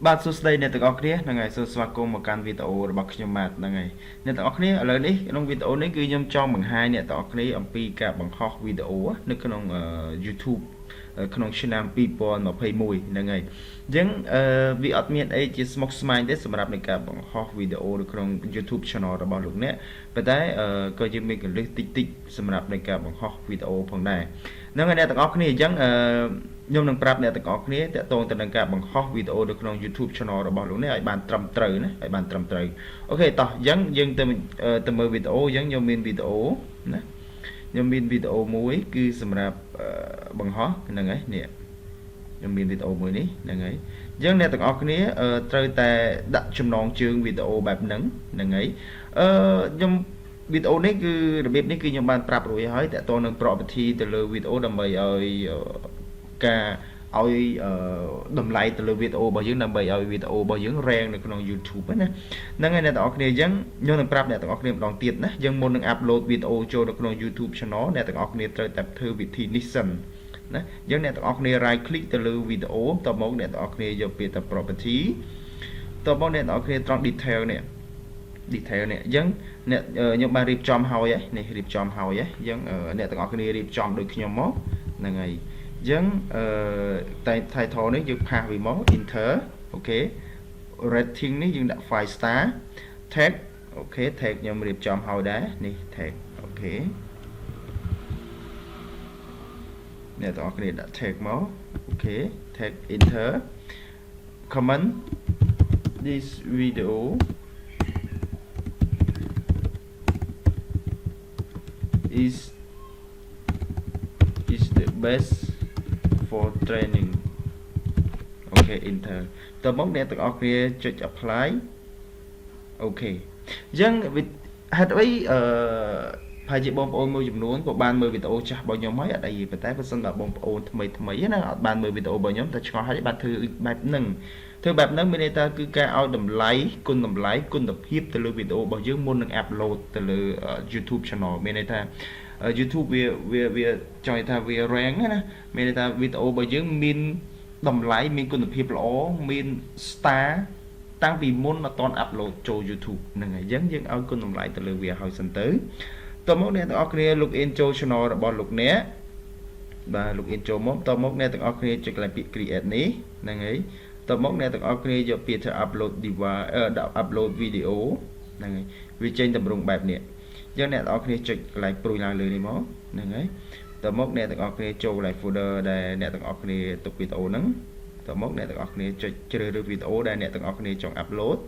បាទសួស្តីអ្នកទាំងអស់គ្នាហ្នឹងហើយសូមស្វាគមន៍មកកាន់វីដេអូរបស់ខ្ញុំបាទហ្នឹងហើយអ្នកទាំងអស់គ្នាឥឡូវនេះក្នុងវីដេអូនេះគឺខ្ញុំចង់បង្ហាញអ្នកទាំងអស់គ្នាអំពីការបង្ហោះវីដេអូនៅក្នុង YouTube ក្នុងឆ្នាំ2021ហ្នឹងហើយអញ្ចឹងវាអត់មានអីជាស្មុគស្មាញទេសម្រាប់នៃការបង្ហោះវីដេអូនៅក្នុង YouTube Channel របស់លោកអ្នកប៉ុន្តែក៏ជាមានកលឹះតិចសម្រាប់នៃការបង្ហោះវីដេអូផងដែរហ្នឹងហើយអ្នកទាំងអស់គ្នាអញ្ចឹងខ្ញុំនឹងប្រាប់អ្នកទាំងអស់គ្នាតាក់ទងទៅនឹងការបង្ហោះវីដេអូនៅក្នុង YouTube Channel របស់លោកអ្នកឲ្យបានត្រឹមត្រូវណាឲ្យបានត្រឹមត្រូវអូខេតោះអញ្ចឹងយើងទៅមើលវីដេអូអញ្ចឹងខ្ញុំមានវីដេអូណាខ្ញុំមានវីដេអូមួយគឺសម្រាប់បង្ហោះហ្នឹងហើយនេះខ្ញុំមានវីដេអូមួយនេះហ្នឹងហើយអញ្ចឹងអ្នកទាំងអស់គ្នាត្រូវតែដាក់ចំណងជើងវីដេអូបែបហ្នឹងហ្នឹងហើយខ្ញុំវីដេអូនេះគឺរបៀបនេះគឺខ្ញុំបានប្រាប់រួចហើយតាក់ទងនឹង property ទៅលើវីដេអូដើម្បីឲ្យការឲ្យតម្លៃទៅលើវីដេអូរបស់យើងដើម្បីឲ្យវីដេអូរបស់យើង rank នៅក្នុង YouTube ណាហ្នឹងហើយអ្នកទាំងអស់គ្នាអញ្ចឹងខ្ញុំនឹងប្រាប់អ្នកទាំងអស់គ្នាម្ដងទៀតណាយើងមុននឹង upload វីដេអូចូលនៅក្នុង YouTube channel អ្នកទាំងអស់គ្នាត្រូវតែធ្វើវិធីនេះសិនណាអញ្ចឹងអ្នកទាំងអស់គ្នា right click ទៅលើវីដេអូតមកអ្នកទាំងអស់គ្នាយកពាក្យថា property តមកអ្នកទាំងអស់គ្នាត្រង់ detail នេះអញ្ចឹងអ្នកខ្ញុំបានរៀបចំហើយនេះរៀបចំហើយអញ្ចឹងអ្នកទាំងអស់គ្នារៀបចំដូចខ្ញុំមកហ្នឹងហើយអញ្ចឹងតែ title នេះយើងផាសវាមក enter អូខេ rating នេះយើងដាក់ 5 star tag អូខេ tag ខ្ញុំរៀបចំហើយដែរនេះ tag អូខេអ្នកទាំងអស់គ្នាដាក់ tag មកអូខេ tag enter comment this video is the best for training អូខេ enter តមកអ្នកទាំងអស់គ្នាចុច apply អូខេអញ្ចឹងហេតុអីប្រហែលជាបងប្អូនមួយចំនួនក៏បានមើលវីដេអូចាស់របស់ខ្ញុំហើយអត់អីទេប៉ុន្តែបើសិនបើបងប្អូនថ្មីណាអត់បានមើលវីដេអូរបស់ខ្ញុំតែឆ្ងល់ហើយបានធ្វើបែបហ្នឹងមានន័យថាគឺការឲ្យតម្លៃគុណតម្លៃគុណភាពទៅលើវីដេអូរបស់យើងមុននឹង upload ទៅលើ YouTube channel មានន័យថា YouTube វាចង់ថាវា rank ណាមានន័យថាវីដេអូរបស់យើងមានតម្លៃមានគុណភាពល្អមាន star តាំងពីមុនមកតន់ upload ចូល YouTube ហ្នឹងហើយអញ្ចឹងយើងឲ្យគុណតម្លៃទៅលើវាឲ្យសិនទៅតមកអ្នកទាំងអស់គ្នា login ចូល channel របស់លោកអ្នកបាទ login ចូលមកតមកអ្នកទាំងអស់គ្នាចុចកន្លែងពាក្យ create នេះហ្នឹងហើយតមកអ្នកទាំងអស់គ្នាយកពាក្យថា upload device upload video ហ្នឹងហើយវាចេញតម្រង់បែបនេះអញ្ចឹងអ្នកទាំងអស់គ្នាចុចកន្លែងព្រួយឡើងលើនេះមកហ្នឹងហើយតមកអ្នកទាំងអស់គ្នាចូលកន្លែង folder ដែលអ្នកទាំងអស់គ្នាទុកវីដេអូហ្នឹងតមកអ្នកទាំងអស់គ្នាចុចជ្រើសរើសវីដេអូដែលអ្នកទាំងអស់គ្នាចង់ upload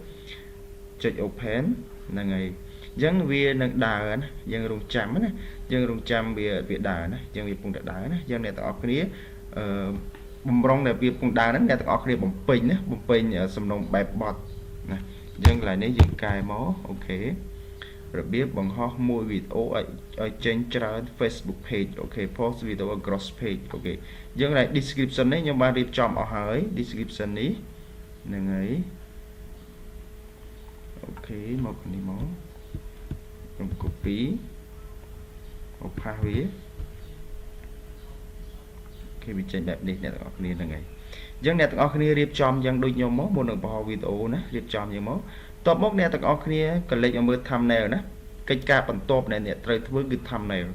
ចុច open ហ្នឹងហើយអញ្ចឹងវានឹងដើរណាយើងរងចាំណាយើងរងចាំវាដើរណាយើងវាពងតែដើរណាយើងអ្នកទាំងអស់គ្នាបំរុងដែលវាពងដើរហ្នឹងអ្នកទាំងអស់គ្នាបំពេញណាបំពេញសំណុំបែបបត់ណាអញ្ចឹងកន្លែងនេះយើងកែមកអូខេរបៀបបង្ហោះមួយវីដេអូឲ្យចេញច្រើន Facebook page អូខេ post video across page អូខេអញ្ចឹងកន្លែង description នេះខ្ញុំបានរៀបចំអស់ហើយ description នេះហ្នឹងហើយអូខេមកនេះមកខ្ញុំ copy មកផាសវាគេវាចេញបែបនេះអ្នកទាំងអស់គ្នាហ្នឹងហើយអញ្ចឹងអ្នកទាំងអស់គ្នារៀបចំយ៉ាងដូចខ្ញុំមកមុននឹងបង្ហោះវីដេអូណារៀបចំយ៉ាងមកតបមកអ្នកទាំងអស់គ្នាក៏លេចឲ្យមើល thumbnail ណាកិច្ចការបន្ទាប់ដែលអ្នកត្រូវធ្វើគឺ thumbnail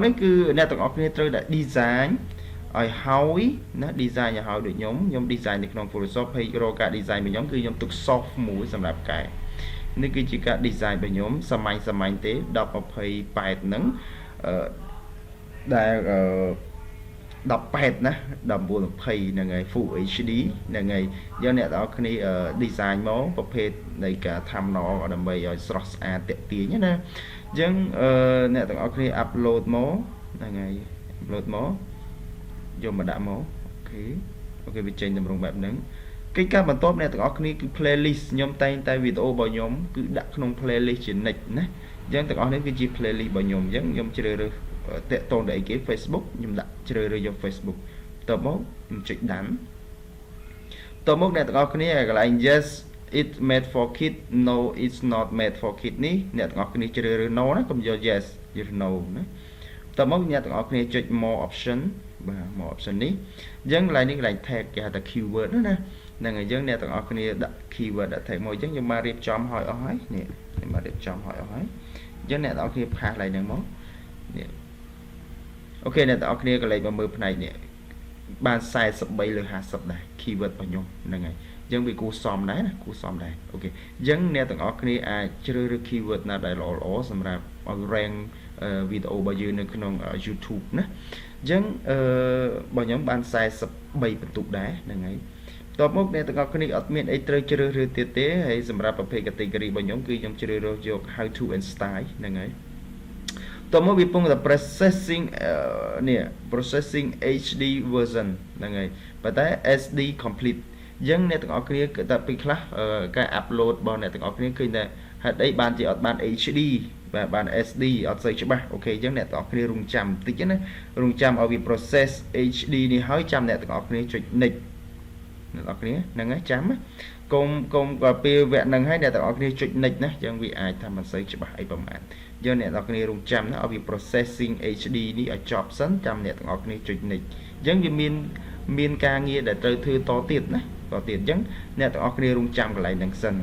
នេះគឺអ្នកទាំងអស់គ្នាត្រូវតែ design ឲ្យហើយណា design ឲ្យហើយដូចខ្ញុំ design នៅក្នុង Photoshop ហើយរកការ design របស់ខ្ញុំគឺខ្ញុំទុក soft មួយសម្រាប់កែនេះគឺជាការ design របស់ខ្ញុំសាមញ្ញទេ1028ហ្នឹងដែល18ណា1920ហ្នឹងហើយ Full HD ហ្នឹងហើយយើងអ្នកទាំងអស់គ្នា design មកប្រភេទនៃការ thumbnail ដើម្បីឲ្យស្រស់ស្អាតទាក់ទាញណាអញ្ចឹងអ្នកទាំងអស់គ្នា upload មកហ្នឹងហើយ upload មកយកមកដាក់មកអូខេវាចេញតម្រង់បែបហ្នឹងកិច្ចការបន្ទាប់អ្នកទាំងអស់គ្នាគឺ playlist ខ្ញុំតែងតែវីដេអូរបស់ខ្ញុំគឺដាក់ក្នុង playlist ជានិច្ចណាអញ្ចឹងទាំងអស់នេះគឺជា playlist របស់ខ្ញុំអញ្ចឹងខ្ញុំជ្រើសរើសតាក់ទងទៅអីគេ Facebook ខ្ញុំដាក់ជ្រើសរើសយក Facebook តមកខ្ញុំចុចដាំតមកអ្នកទាំងអស់គ្នាកន្លែង yes it made for kid no it's not made for kid នេះអ្នកទាំងអស់គ្នាជ្រើសរើស no ណាកុំយក yes យក no ណាតមកអ្នកទាំងអស់គ្នាចុច more option បាទ more option នេះអញ្ចឹងកន្លែងនេះកន្លែង tag គេហៅថា keyword ណា នឹងហើយយើងអ្នកទាំងអស់គ្នាដាក់ keyword ដាក់ tag មកអញ្ចឹងខ្ញុំបានរៀបចំឲ្យអស់ហើយនេះខ្ញុំបានរៀបចំឲ្យអស់ហើយអញ្ចឹងអ្នកទាំងអស់គ្នាផាសឡើងហ្នឹងមកនេះអូខេអ្នកទាំងអស់គ្នាក៏លេខមកមើលផ្នែកនេះបាន43លើ50ដែរ keyword របស់ខ្ញុំហ្នឹងហើយអញ្ចឹងវាគួរសមដែរណាគួរសមដែរអូខេអញ្ចឹងអ្នកទាំងអស់គ្នាអាចជ្រើសរើស keyword ណាដែលល្អៗសម្រាប់ឲ្យ rank វីដេអូរបស់យើងនៅក្នុង YouTube ណាអញ្ចឹងរបស់ខ្ញុំបាន43បន្ទុកដែរហ្នឹងហើយតបមកអ្នកទាំងអស់គ្នាអត់មានអីត្រូវជ្រើសរើសទៀតទេហើយសម្រាប់ប្រភេទ category របស់ខ្ញុំគឺខ្ញុំជ្រើសរើសយក how to and style ហ្នឹងហើយតមកវាពងតែ processing នេះ processing HD version ហ្នឹងហើយប៉ុន្តែ SD complete អញ្ចឹងអ្នកទាំងអស់គ្នាគឺតែពីខ្លះការ upload របស់អ្នកទាំងអស់គ្នាឃើញតែហេតុអីបានជាអត់បាន HD បាទបាន SD អត់សូវច្បាស់អូខេអញ្ចឹងអ្នកទាំងអស់គ្នារងចាំបន្តិចណារងចាំឲ្យវា process HD នេះហើយចាំអ្នកទាំងអស់គ្នាចុច next អ្នកទាំងអស់គ្នាហ្នឹងហើយចាំកុំក៏ពេលវគ្គហ្នឹងហើយអ្នកទាំងអស់គ្នាចុច next ណាអញ្ចឹងវាអាចថាមិនសូវច្បាស់អីប្រហែលយើងអ្នកទាំងអស់គ្នារងចាំណាឲ្យវា processing HD នេះឲ្យចប់សិនចាំអ្នកទាំងអស់គ្នាចុច next អញ្ចឹងវាមានការងារដែលត្រូវធ្វើតទៀតណាតទៀតអញ្ចឹងអ្នកទាំងអស់គ្នារងចាំកន្លែងហ្នឹងសិន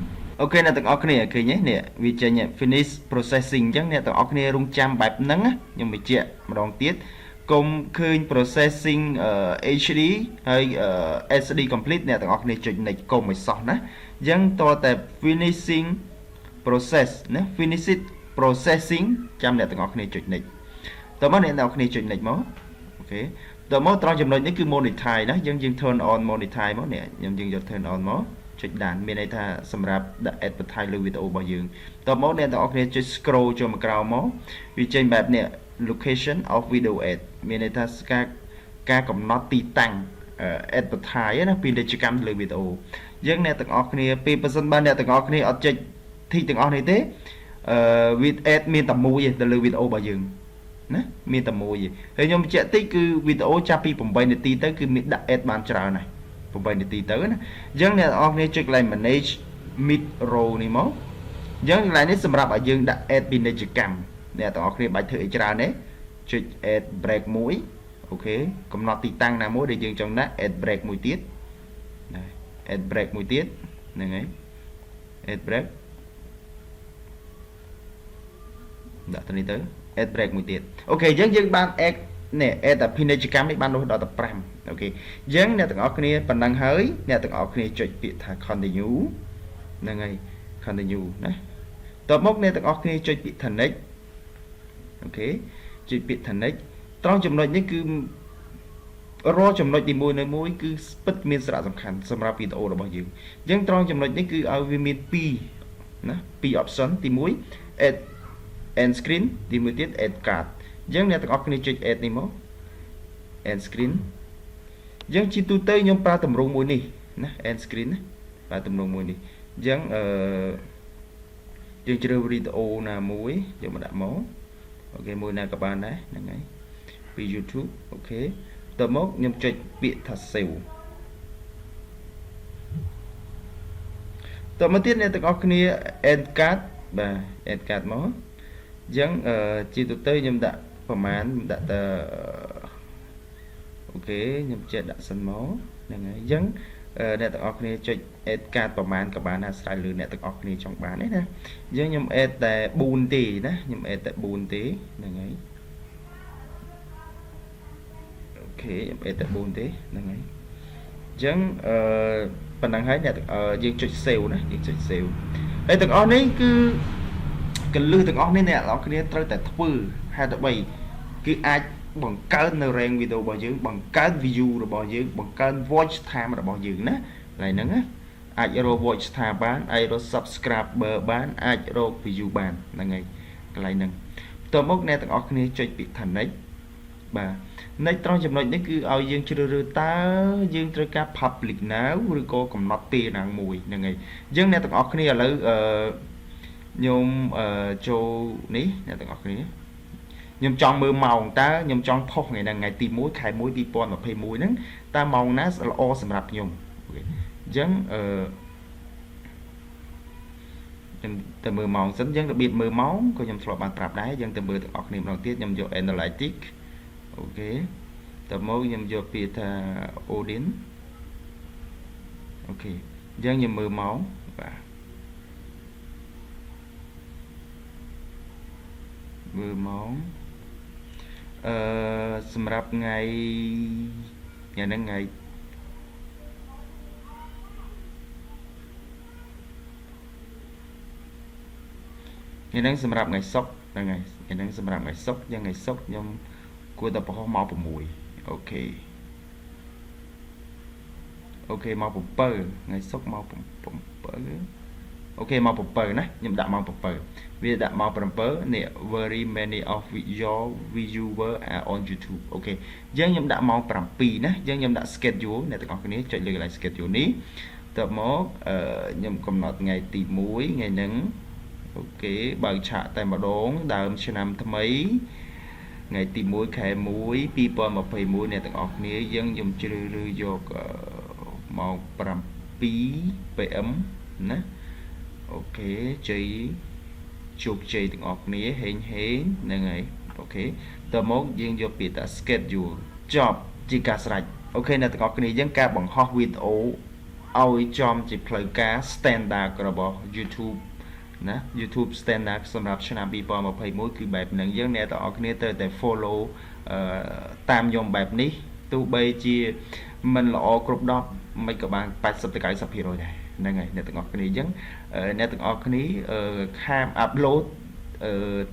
អូខេអ្នកទាំងអស់គ្នាឃើញទេនេះវាចេញ finish processing អញ្ចឹងអ្នកទាំងអស់គ្នារងចាំបែបហ្នឹងខ្ញុំបញ្ជាក់ម្ដងទៀតកុំឃើញ processing HD ហើយ SD complete អ្នកទាំងអស់គ្នាចុច next កុំឲ្យសោះណាអញ្ចឹងតតែ finishing process ណា finish it processing ចាំអ្នកទាំងអស់គ្នាចុច next តើមកអ្នកទាំងអស់គ្នាចុច next មកអូខេតើមកត្រង់ចំណុចនេះគឺ monetize ណាយើង turn on monetize មកនេះយើងយក turn on មកចុចដានមានន័យថាសម្រាប់ដាក់ advertise លើវីដេអូរបស់យើងតើមកអ្នកទាំងអស់គ្នាចុច scroll ចូលមកក្រោមមកវាចេញបែបនេះ location of video ad មានន័យថាការកំណត់ទីតាំង advertise ណាពាណិជ្ជកម្មលើវីដេអូយើងអ្នកទាំងអស់គ្នាពេលប៉ះសិនបើអ្នកទាំងអស់គ្នាអត់ចុច ទីទាំងអស់នេះទេwith ad មានតែមួយទេទៅលើវីដេអូរបស់យើងណាមានតែមួយទេហើយខ្ញុំបញ្ជាក់តិចគឺវីដេអូចាប់ពី8នាទីទៅគឺមានដាក់ ad បានច្រើនហើយ8នាទីទៅណាអញ្ចឹងអ្នកទាំងអស់គ្នាចុចកន្លែង manage mid row នេះមកអញ្ចឹងកន្លែងនេះសម្រាប់ឲ្យយើងដាក់ ad ពាណិជ្ជកម្មអ្នកទាំងអស់គ្នាបាច់ធ្វើអីច្រើនទេចុច ad break មួយអូខេកំណត់ទីតាំងណាមួយដែលយើងចង់ដាក់ ad break មួយទៀតណា ad break មួយទៀតហ្នឹងហើយ ad break ដាក់ទៅនេះទៅ ad break មួយទៀតអូខេអញ្ចឹងយើងបាន ad នេះ ad តែពាណិជ្ជកម្មនេះបានរហូតដល់ទៅ5អូខេអញ្ចឹងអ្នកទាំងអស់គ្នាប៉ុណ្ណឹងហើយអ្នកទាំងអស់គ្នាចុចពាក្យថា continue ហ្នឹងហើយ continue ណាតបមកអ្នកទាំងអស់គ្នាចុចពាក្យថា next អូខេចុចពាក្យថា next ត្រង់ចំណុចនេះគឺរាល់ចំណុចទីមួយនៅមួយគឺពិតមានសារៈសំខាន់សម្រាប់វីដេអូរបស់យើងអញ្ចឹងត្រង់ចំណុចនេះគឺឲ្យវាមាន2ណា2 option ទី1 add end screen ទីមួយទៀត add card អញ្ចឹងអ្នកទាំងអស់គ្នាចុច add នេះមក end screen អញ្ចឹងជាទូទៅខ្ញុំប្រើទម្រង់មួយនេះណា end screen ណាប្រើទម្រង់មួយនេះអញ្ចឹងយើងជ្រើសវីដេអូណាមួយយកមកដាក់មកអូខេមួយណាក៏បានដែរហ្នឹងហើយពី YouTube អូខេតទៅមកខ្ញុំចុចពាក្យថា save តមកទៀតអ្នកទាំងអស់គ្នា add card បាទ add card មកអញ្ចឹងជាទូទៅខ្ញុំដាក់ប្រមាណដាក់ទៅអូខេខ្ញុំចេះដាក់សិនមកហ្នឹងហើយអញ្ចឹងអ្នកទាំងអស់គ្នាចុច add card ប្រមាណក៏បានអាស្រ័យលើអ្នកទាំងអស់គ្នាចង់បានទេណាអញ្ចឹងខ្ញុំ add តែ4ទេណាខ្ញុំ add តែ4ទេហ្នឹងហើយអូខេខ្ញុំ add តែ4ទេហ្នឹងហើយអញ្ចឹងប៉ុណ្ណឹងហើយអ្នកយើងចុច save ណាយើងចុច save ហើយទាំងអស់នេះគឺកលឹះទាំងអស់នេះអ្នកទាំងអស់គ្នាត្រូវតែធ្វើហេតុអ្វីគឺអាចបង្កើននៅ rank វីដេអូរបស់យើងបង្កើន view របស់យើងបង្កើន watch time របស់យើងណាកន្លែងហ្នឹងណាអាចរក watch time បានអាចរក subscriber បានអាចរក view បានហ្នឹងហើយកន្លែងហ្នឹងបន្ទាប់មកអ្នកទាំងអស់គ្នាចុចពាក្យថា next បាទ next ត្រង់ចំណុចនេះគឺឲ្យយើងជ្រើសរើសតើយើងត្រូវការ public now ឬក៏កំណត់ពេលណាមួយហ្នឹងហើយអញ្ចឹងអ្នកទាំងអស់គ្នាឥឡូវខ្ញុំចូលនេះអ្នកទាំងអស់គ្នាខ្ញុំចង់មើលម៉ោងតើខ្ញុំចង់ផុសថ្ងៃហ្នឹងថ្ងៃទី1ខែ1 2021ហ្នឹងតើម៉ោងណាល្អសម្រាប់ខ្ញុំអញ្ចឹងខ្ញុំទៅមើលម៉ោងសិនអញ្ចឹងរបៀបមើលម៉ោងក៏ខ្ញុំធ្លាប់បានប្រាប់ដែរយើងទៅមើលទាំងអស់គ្នាម្ដងទៀតខ្ញុំយក analytics អូខេតើមកខ្ញុំយកពាក្យថា audience ok dân nhầm mưa máu và mưa máu xâm rạp ngày nhà nâng ngày ngày nâng xâm rạp ngày sốc là ngày nâng xâm rạp ngày sốc dân ngày sốc nhưng của tập có máu của mùi ok ok mau bụng bơ ngày sốc mau bụng bơ ok mau bụng bơ nè nhưng đã mau bụng bơ vì đã mau bụng bơ nè very many of your viewers are on YouTube ok dân nhưng đã mau bụng pi nè dân nhưng đã schedule nè tất cả cái này chạy lại schedule ní tập mốt nhưng còn nốt ngày tỷ muối ngày nắng ok bằng chạ tại mà đón đào cho năm tháng mấy ngày tỷ muối khai muối people mà phải muối nè tất cả cái này dân dùng chữ vô màu bầm pí PM nè ok chơi chụp chơi từng ọt ní hên hên nè ngày ok tờ mốt riêng vô bị ta schedule job chỉ cả sạch ok nè từng ọt ní dân ca bằng hot video ôi chom chỉ play cá standard của bộ YouTube nè YouTube standard សម្រាប់ឆ្នាំ2021គឺបែបហ្នឹងយើងអ្នកទាំងអស់គ្នាត្រូវតែ follow តាមខ្ញុំបែបនេះទោះបីជាមិនល្អគ្រប់10មិនក៏បាន80ទៅ90%ដែរហ្នឹងហើយអ្នកទាំងអស់គ្នាអញ្ចឹងអ្នកទាំងអស់គ្នាហាម upload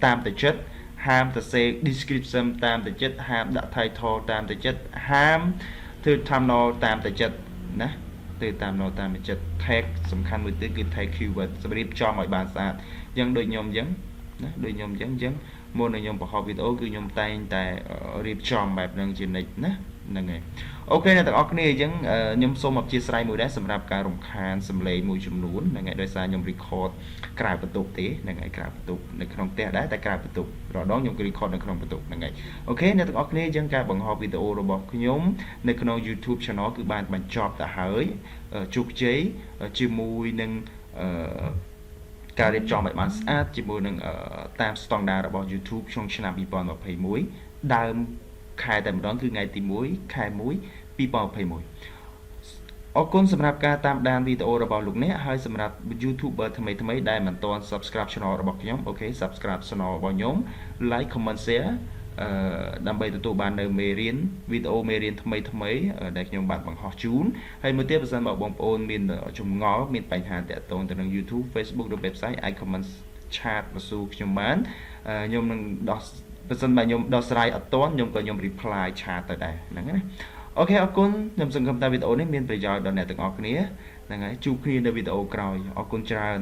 តាមតែចិត្តហាមទៅ say description តាមតែចិត្តហាមដាក់ title តាមតែចិត្តហាមធ្វើ thumbnail តាមតែចិត្តណាទៅតាមនៅតាមចិត្ត tag សំខាន់មួយទៀតគឺ tag keyword សម្រាប់ចំឲ្យបានស្អាតអញ្ចឹងដូចខ្ញុំអញ្ចឹងណាដូចខ្ញុំអញ្ចឹងមុននឹងខ្ញុំបង្ហោះវីដេអូគឺខ្ញុំតែងតែរៀបចំបែបហ្នឹងជានិច្ចណាហ្នឹងហើយអូខេអ្នកទាំងអស់គ្នាអញ្ចឹងខ្ញុំសូមអធិស្ឋានមួយដែរសម្រាប់ការរំខានសំឡេងមួយចំនួនហ្នឹងហើយដោយសារខ្ញុំ record ក្រៅបន្ទប់ទេហ្នឹងហើយក្រៅបន្ទប់នៅក្នុងផ្ទះដែរតែក្រៅបន្ទប់រដងខ្ញុំ record នៅក្នុងបន្ទប់ហ្នឹងហើយអូខេអ្នកទាំងអស់គ្នាអញ្ចឹងការបង្ហោះវីដេអូរបស់ខ្ញុំនៅក្នុង YouTube channel គឺបានបញ្ចប់ទៅហើយជោគជ័យជាមួយនឹងការរៀបចំឲ្យបានស្អាតជាមួយនឹងតាមស្តង់ដាររបស់ YouTube ក្នុងឆ្នាំ2021ដើមខែតែម្ដងគឺថ្ងៃទី1ខែ1 2021អរគុណសម្រាប់ការតាមដានវីដេអូរបស់លោកអ្នកហើយសម្រាប់ YouTuber ថ្មីដែលមិនទាន់ Subscribe Channel របស់ខ្ញុំអូខេ Subscribe Channel របស់ខ្ញុំ Like Comment Share ដើម្បីទទួលបាននៅមេរៀនវីដេអូមេរៀនថ្មីដែលខ្ញុំបានបង្ហោះជូនហើយមួយទៀតបើសិនបើបងប្អូនមានចម្ងល់មានបញ្ហាតាក់ទងទៅនឹង YouTube Facebook ឬ Website អាច comment chat មកសួរខ្ញុំបានខ្ញុំនឹងដោះបើសិនបើខ្ញុំដោះស្រាយអត់ទាន់ខ្ញុំ reply chat ទៅដែរហ្នឹងណាអូខេអរគុណខ្ញុំសង្ឃឹមថាវីដេអូនេះមានប្រយោជន៍ដល់អ្នកទាំងអស់គ្នាហ្នឹងហើយជួបគ្នានៅវីដេអូក្រោយអរគុណច្រើន